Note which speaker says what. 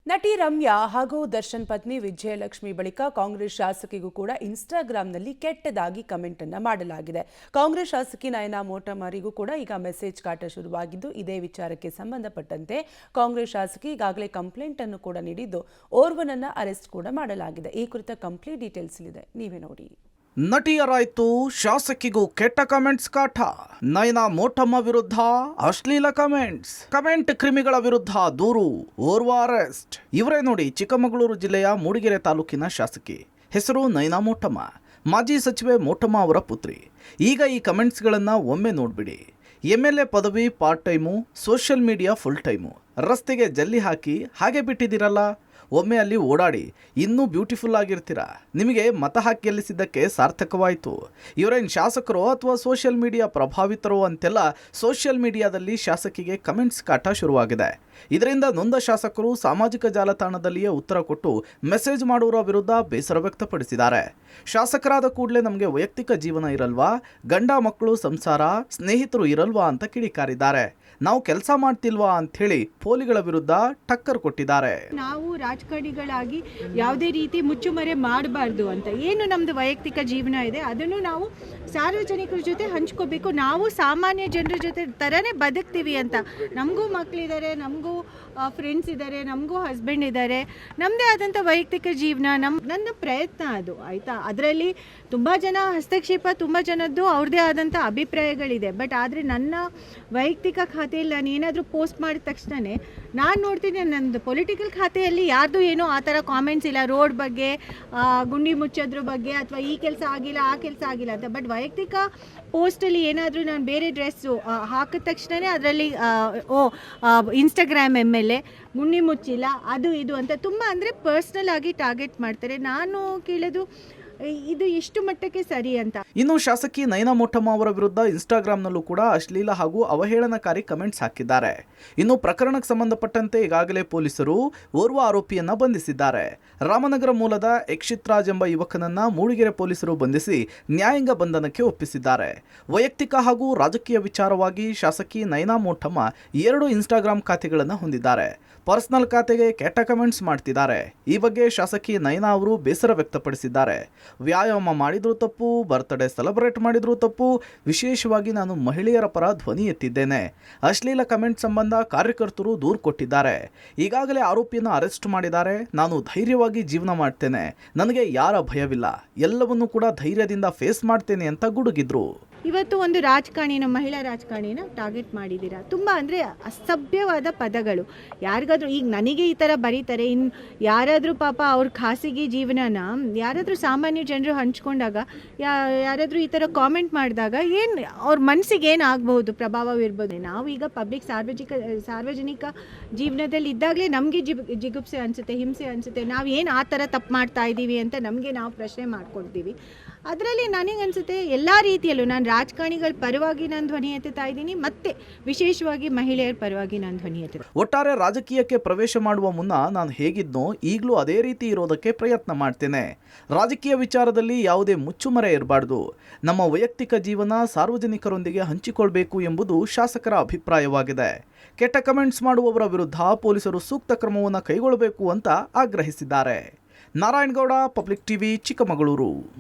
Speaker 1: ನಟಿ ರಮ್ಯಾ ಹಾಗೂ ದರ್ಶನ್ ಪತ್ನಿ ವಿಜಯಲಕ್ಷ್ಮಿ ಬಳಿಕ ಕಾಂಗ್ರೆಸ್ ಶಾಸಕಿಗೂ ಕೂಡ ಇನ್ಸ್ಟಾಗ್ರಾಂನಲ್ಲಿ ಕೆಟ್ಟದಾಗಿ ಕಮೆಂಟ್ ಅನ್ನು ಮಾಡಲಾಗಿದೆ. ಕಾಂಗ್ರೆಸ್ ಶಾಸಕಿ ನಯನಾ ಮೋಟಮ್ಮರಿಗೂ ಕೂಡ ಈಗ ಮೆಸೇಜ್ ಕಾಟ ಶುರುವಾಗಿದ್ದು, ಇದೇ ವಿಚಾರಕ್ಕೆ ಸಂಬಂಧಪಟ್ಟಂತೆ ಕಾಂಗ್ರೆಸ್ ಶಾಸಕಿ ಈಗಾಗಲೇ ಕಂಪ್ಲೇಂಟ್ ಅನ್ನು ಕೂಡ ನೀಡಿದ್ದು, ಓರ್ವನನ್ನ ಅರೆಸ್ಟ್ ಕೂಡ ಮಾಡಲಾಗಿದೆ. ಈ ಕುರಿತ ಕಂಪ್ಲೀಟ್ ಡೀಟೇಲ್ಸ್ ಇದೆ, ನೀವೇ ನೋಡಿ.
Speaker 2: ನಟಿಯರಾಯ್ತು, ಶಾಸಕಿಗೂ ಕೆಟ್ಟ ಕಮೆಂಟ್ಸ್ ಕಾಟ. ನಯನಾ ಮೋಟಮ್ಮ ವಿರುದ್ಧ ಅಶ್ಲೀಲ ಕಮೆಂಟ್ ಕ್ರಿಮಿಗಳ ವಿರುದ್ಧ ದೂರು, ಓರ್ವ ಅರೆಸ್ಟ್. ಇವರೇ ನೋಡಿ, ಚಿಕ್ಕಮಗಳೂರು ಜಿಲ್ಲೆಯ ಮೂಡಿಗೆರೆ ತಾಲೂಕಿನ ಶಾಸಕಿ. ಹೆಸರು ನಯನಾ ಮೋಟಮ್ಮ, ಮಾಜಿ ಸಚಿವೆ ಮೋಟಮ್ಮ ಅವರ ಪುತ್ರಿ. ಈಗ ಈ ಕಮೆಂಟ್ಸ್ಗಳನ್ನು ಒಮ್ಮೆ ನೋಡ್ಬಿಡಿ. MLA ಪದವಿ part time, social media full time, ರಸ್ತೆಗೆ ಜಲ್ಲಿ ಹಾಕಿ ಹಾಗೆ ಬಿಟ್ಟಿದ್ದೀರಲ್ಲ, ಒಮ್ಮೆ ಅಲ್ಲಿ ಓಡಾಡಿ ಇನ್ನೂ ಬ್ಯೂಟಿಫುಲ್ ಆಗಿರ್ತೀರ. ನಿಮಗೆ ಮತ ಹಾಕಿ ಗೆಲ್ಲಿಸಿದ್ದಕ್ಕೆ ಸಾರ್ಥಕವಾಯಿತು. ಇವರೇನು ಶಾಸಕರೋ ಅಥವಾ ಸೋಷಿಯಲ್ ಮೀಡಿಯಾ ಪ್ರಭಾವಿತರೋ ಅಂತೆಲ್ಲ ಸೋಷಿಯಲ್ ಮೀಡಿಯಾದಲ್ಲಿ ಶಾಸಕಿಗೆ ಕಮೆಂಟ್ಸ್ ಕಾಟ ಶುರುವಾಗಿದೆ. ಇದರಿಂದ ನೊಂದ ಶಾಸಕರು ಸಾಮಾಜಿಕ ಜಾಲತಾಣದಲ್ಲಿಯೇ ಉತ್ತರ ಕೊಟ್ಟು ಮೆಸೇಜ್ ಮಾಡುವವರ ವಿರುದ್ಧ ಬೇಸರ ವ್ಯಕ್ತಪಡಿಸಿದ್ದಾರೆ. ಶಾಸಕರಾದ ಕೂಡಲೇ ನಮಗೆ ವೈಯಕ್ತಿಕ ಜೀವನ ಇರಲ್ವಾ, ಗಂಡ ಮಕ್ಕಳು ಸಂಸಾರ ಸ್ನೇಹಿತರು ಇರಲ್ವಾ ಅಂತ ಕಿಡಿಕಾರಿದ್ದಾರೆ. ನಾವು ಕೆಲಸ ಮಾಡ್ತಿಲ್ವಾ ಅಂಥೇಳಿ ಪೋಲಿಗಳ ವಿರುದ್ಧ ಟಕ್ಕರ್ ಕೊಟ್ಟಿದ್ದಾರೆ.
Speaker 3: ನಾವು ರಾಜಕಾರಣಿಗಳಾಗಿ ಯಾವುದೇ ರೀತಿ ಮುಚ್ಚುಮರೆ ಮಾಡಬಾರ್ದು ಅಂತ, ಏನು ನಮ್ಮದು ವೈಯಕ್ತಿಕ ಜೀವನ ಇದೆ ಅದನ್ನು ನಾವು ಸಾರ್ವಜನಿಕರ ಜೊತೆ ಹಂಚ್ಕೋಬೇಕು. ನಾವು ಸಾಮಾನ್ಯ ಜನರ ಜೊತೆ ಥರನೇ ಬದುಕ್ತೀವಿ ಅಂತ. ನಮಗೂ ಮಕ್ಕಳಿದ್ದಾರೆ, ನಮಗೂ ಫ್ರೆಂಡ್ಸ್ ಇದ್ದಾರೆ, ನಮಗೂ ಹಸ್ಬೆಂಡ್ ಇದ್ದಾರೆ, ನಮ್ಮದೇ ಆದಂಥ ವೈಯಕ್ತಿಕ ಜೀವನ, ನನ್ನ ಪ್ರಯತ್ನ ಅದು, ಆಯಿತಾ. ಅದರಲ್ಲಿ ತುಂಬ ಜನ ಹಸ್ತಕ್ಷೇಪ, ತುಂಬ ಜನದ್ದು ಅವ್ರದ್ದೇ ಆದಂಥ ಅಭಿಪ್ರಾಯಗಳಿದೆ. ಬಟ್ ಆದರೆ ನನ್ನ ವೈಯಕ್ತಿಕ ಖಾತೆಯಲ್ಲಿ ನಾನು ಏನಾದರೂ ಪೋಸ್ಟ್ ಮಾಡಿದ ತಕ್ಷಣವೇ ನಾನು ನೋಡ್ತೀನಿ, ನನ್ನದು ಪೊಲಿಟಿಕಲ್ ಖಾತೆಯಲ್ಲಿ ಯಾರ್ದು ಏನೋ ಆ ಥರ ಕಾಮೆಂಟ್ಸ್ ಇಲ್ಲ, ರೋಡ್ ಬಗ್ಗೆ, ಗುಂಡಿ ಮುಚ್ಚೋದ್ರ ಬಗ್ಗೆ, ಅಥವಾ ಈ ಕೆಲಸ ಆಗಿಲ್ಲ ಆ ಕೆಲಸ ಆಗಿಲ್ಲ ಅಂತ. ಬಟ್ ವೈಯಕ್ತಿಕ ಪೋಸ್ಟಲ್ಲಿ ಏನಾದರೂ ನಾನು ಬೇರೆ ಡ್ರೆಸ್ಸು ಹಾಕಿದ ತಕ್ಷಣವೇ ಅದರಲ್ಲಿ ಇನ್ಸ್ಟಾಗ್ರಾಮ್ MLA ಗುಂಡಿ ಮುಚ್ಚಿಲ್ಲ, ಅದು ಇದು ಅಂತ ತುಂಬ ಅಂದರೆ ಪರ್ಸ್ನಲ್ ಆಗಿ ಟಾರ್ಗೆಟ್ ಮಾಡ್ತಾರೆ. ನಾನು ಕೇಳೋದು, ಇದು ಎಷ್ಟು ಮಟ್ಟಕ್ಕೆ ಸರಿ ಅಂತ.
Speaker 2: ಇನ್ನು ಶಾಸಕಿ ನಯನಾ ಮೋಟಮ್ಮ ಅವರ ವಿರುದ್ಧ ಇನ್ಸ್ಟಾಗ್ರಾಂನಲ್ಲೂ ಕೂಡ ಅಶ್ಲೀಲ ಹಾಗೂ ಅವಹೇಳನಕಾರಿ ಕಮೆಂಟ್ಸ್ ಹಾಕಿದ್ದಾರೆ. ಇನ್ನು ಪ್ರಕರಣಕ್ಕೆ ಸಂಬಂಧಪಟ್ಟಂತೆ ಈಗಾಗಲೇ ಪೊಲೀಸರು ಓರ್ವ ಆರೋಪಿಯನ್ನ ಬಂಧಿಸಿದ್ದಾರೆ. ರಾಮನಗರ ಮೂಲದ ಯಕ್ಷಿತ್ರಾಜ್ ಎಂಬ ಯುವಕನನ್ನ ಮೂಡಿಗೆರೆ ಪೊಲೀಸರು ಬಂಧಿಸಿ ನ್ಯಾಯಾಂಗ ಬಂಧನಕ್ಕೆ ಒಪ್ಪಿಸಿದ್ದಾರೆ. ವೈಯಕ್ತಿಕ ಹಾಗೂ ರಾಜಕೀಯ ವಿಚಾರವಾಗಿ ಶಾಸಕಿ ನಯನಾ ಮೋಟಮ್ಮ 2 ಇನ್ಸ್ಟಾಗ್ರಾಂ ಖಾತೆಗಳನ್ನು ಹೊಂದಿದ್ದಾರೆ. ಪರ್ಸನಲ್ ಖಾತೆಗೆ ಕೆಟ್ಟ ಕಮೆಂಟ್ಸ್ ಮಾಡ್ತಿದ್ದಾರೆ. ಈ ಬಗ್ಗೆ ಶಾಸಕಿ ನಯನಾ ಅವರು ಬೇಸರ ವ್ಯಕ್ತಪಡಿಸಿದ್ದಾರೆ. ವ್ಯಾಯಾಮ ಮಾಡಿದ್ರೂ ತಪ್ಪು, ಬರ್ತ್ಡೇ ಸೆಲೆಬ್ರೇಟ್ ಮಾಡಿದ್ರೂ ತಪ್ಪು, ವಿಶೇಷವಾಗಿ ನಾನು ಮಹಿಳೆಯರ ಪರ ಧ್ವನಿ ಎತ್ತಿದ್ದೇನೆ. ಅಶ್ಲೀಲ ಕಮೆಂಟ್ ಸಂಬಂಧ ಕಾರ್ಯಕರ್ತರು ದೂರು ಕೊಟ್ಟಿದ್ದಾರೆ. ಈಗಾಗಲೇ ಆರೋಪಿಯನ್ನು ಅರೆಸ್ಟ್ ಮಾಡಿದ್ದಾರೆ. ನಾನು ಧೈರ್ಯವಾಗಿ ಜೀವನ ಮಾಡ್ತೇನೆ, ನನಗೆ ಯಾರ ಭಯವಿಲ್ಲ, ಎಲ್ಲವನ್ನೂ ಕೂಡ ಧೈರ್ಯದಿಂದ ಫೇಸ್ ಮಾಡ್ತೇನೆ ಅಂತ ಗುಡುಗಿದ್ರು.
Speaker 3: ಇವತ್ತು ಒಂದು ರಾಜಕಾರಣಿನ, ಮಹಿಳಾ ರಾಜಕಾರಣಿನ ಟಾರ್ಗೆಟ್ ಮಾಡಿದ್ದೀರಾ. ತುಂಬ ಅಂದರೆ ಅಸಭ್ಯವಾದ ಪದಗಳು. ಯಾರಿಗಾದ್ರೂ, ಈಗ ನನಗೆ ಈ ಥರ ಬರೀತಾರೆ, ಇನ್ನು ಯಾರಾದರೂ ಪಾಪ ಅವ್ರ ಖಾಸಗಿ ಜೀವನನ ಯಾರಾದರೂ ಸಾಮಾನ್ಯ ಜನರು ಹಂಚ್ಕೊಂಡಾಗ, ಯಾರಾದರೂ ಈ ಥರ ಕಾಮೆಂಟ್ ಮಾಡಿದಾಗ ಏನು ಅವ್ರ ಮನಸ್ಸಿಗೆ ಏನು ಆಗ್ಬಹುದು, ಪ್ರಭಾವವಿರ್ಬೋದು. ನಾವು ಈಗ ಪಬ್ಲಿಕ್ ಸಾರ್ವಜನಿಕ ಜೀವನದಲ್ಲಿ ಇದ್ದಾಗಲೇ ನಮಗೆ ಜಿಗುಪ್ಸೆ ಅನಿಸುತ್ತೆ, ಹಿಂಸೆ ಅನಿಸುತ್ತೆ. ನಾವು ಏನು ಆ ಥರ ತಪ್ಪು ಮಾಡ್ತಾ ಇದ್ದೀವಿ ಅಂತ ನಮಗೆ ನಾವು ಪ್ರಶ್ನೆ ಮಾಡ್ಕೊಳ್ತೀವಿ. ಅದರಲ್ಲಿ ನನಗೆ ಅನಿಸುತ್ತೆ, ಎಲ್ಲ ರೀತಿಯಲ್ಲೂ ನಾನು ರಾಜಕಾರಣಿಗಳ ಪರವಾಗಿ ನಾನು ಧ್ವನಿ ಎತ್ತುತ್ತಾ ಇದ್ದೀನಿ, ಮತ್ತೆ ವಿಶೇಷವಾಗಿ ಮಹಿಳೆಯರ ಪರವಾಗಿ ನಾನು ಧ್ವನಿ ಎತ್ತುತ್ತೀನಿ.
Speaker 2: ಒಟ್ಟಾರೆ ರಾಜಕೀಯಕ್ಕೆ ಪ್ರವೇಶ ಮಾಡುವ ಮುನ್ನ ನಾನು ಹೇಗಿದ್ನೋ ಈಗಲೂ ಅದೇ ರೀತಿ ಇರೋದಕ್ಕೆ ಪ್ರಯತ್ನ ಮಾಡ್ತೇನೆ. ರಾಜಕೀಯ ವಿಚಾರದಲ್ಲಿ ಯಾವುದೇ ಮುಚ್ಚುಮರೆ ಇರಬಾರ್ದು. ನಮ್ಮ ವೈಯಕ್ತಿಕ ಜೀವನ ಸಾರ್ವಜನಿಕರೊಂದಿಗೆ ಹಂಚಿಕೊಳ್ಬೇಕು ಎಂಬುದು ಶಾಸಕರ ಅಭಿಪ್ರಾಯವಾಗಿದೆ. ಕೆಟ್ಟ ಕಮೆಂಟ್ಸ್ ಮಾಡುವವರ ವಿರುದ್ಧ ಪೊಲೀಸರು ಸೂಕ್ತ ಕ್ರಮವನ್ನು ಕೈಗೊಳ್ಳಬೇಕು ಅಂತ ಆಗ್ರಹಿಸಿದ್ದಾರೆ. Narayana Gowda, public TV, Chikkamagaluru.